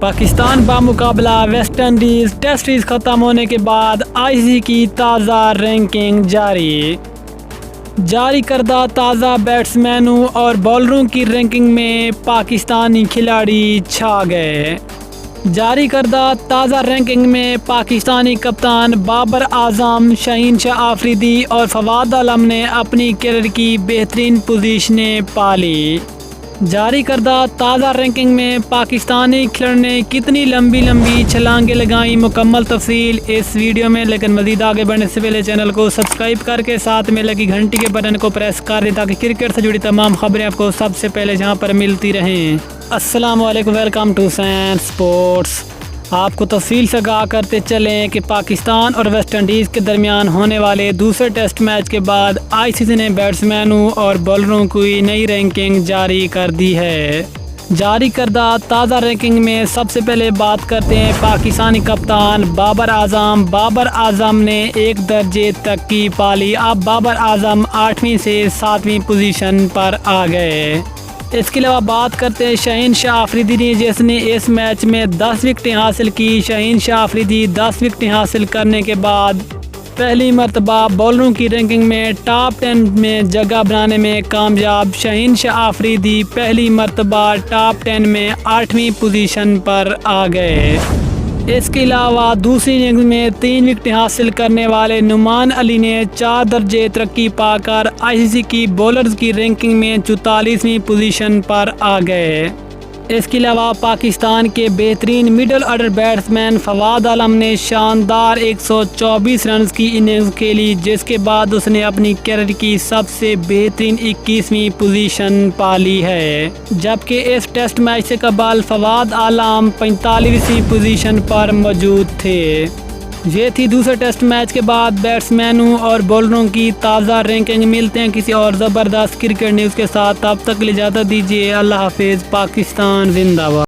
پاکستان بمقابلہ West Indies test series ختم ہونے کے بعد ICC کی تازہ رینکنگ جاری کردہ تازہ بیٹسمینوں اور بالروں کی رینکنگ میں پاکستانی کھلاڑی چھا گئے۔ جاری کردہ تازہ رینکنگ میں پاکستانی کپتان بابر اعظم، شہین شاہ آفریدی اور فواد عالم نے اپنی کیریئر کی بہترین پوزیشنیں پا لی۔ جاری کردہ تازہ رینکنگ میں پاکستانی کھلاڑیوں نے کتنی لمبی چھلانگیں لگائیں، مکمل تفصیل اس ویڈیو میں، لیکن مزید آگے بڑھنے سے پہلے چینل کو سبسکرائب کر کے ساتھ میں لگی گھنٹی کے بٹن کو پریس کر دیں تاکہ کرکٹ سے جڑی تمام خبریں آپ کو سب سے پہلے جہاں پر ملتی رہیں۔ السلام علیکم، ویلکم ٹو سین سپورٹس۔ آپ کو تفصیل سے آگاہ کرتے چلیں کہ پاکستان اور ویسٹ انڈیز کے درمیان ہونے والے دوسرے ٹیسٹ میچ کے بعد ICC نے بیٹسمینوں اور بالروں کی نئی رینکنگ جاری کر دی ہے۔ جاری کردہ تازہ رینکنگ میں سب سے پہلے بات کرتے ہیں پاکستانی کپتان بابر اعظم۔ بابر اعظم نے 1 درجے تک کی پالی۔ اب بابر اعظم 8ویں سے 7ویں پوزیشن پر آ گئے۔ اس کے علاوہ بات کرتے ہیں شہین شاہ آفریدی نے، جس نے اس میچ میں 10 وکٹیں حاصل کی۔ شہین شاہ آفریدی 10 وکٹیں حاصل کرنے کے بعد پہلی مرتبہ بالروں کی رینکنگ میں ٹاپ 10 میں جگہ بنانے میں کامیاب۔ شہین شاہ آفریدی پہلی مرتبہ ٹاپ 10 میں 8ویں پوزیشن پر آ گئے۔ اس کے علاوہ دوسری اننگز میں 3 وکٹیں حاصل کرنے والے نعمان علی نے 4 درجے ترقی پا کر ICC کی بولرز کی رینکنگ میں 44ویں پوزیشن پر آ گئے۔ اس کے علاوہ پاکستان کے بہترین middle order batsman Fawad Alam نے شاندار 124 رنز کی اننگز کھیلی، جس کے بعد اس نے اپنی کیریئر کی سب سے بہترین 21ویں پوزیشن پا لی ہے، جبکہ اس ٹیسٹ میچ سے قبل فواد عالم 45ویں پوزیشن پر موجود تھے۔ یہ تھی دوسرے ٹیسٹ میچ کے بعد بیٹسمینوں اور بالروں کی تازہ رینکنگ۔ ملتے ہیں کسی اور زبردست کرکٹ نیوز کے ساتھ، تب تک کے لیے اجازت دیجیے۔ اللہ حافظ۔ پاکستان زندہ باد۔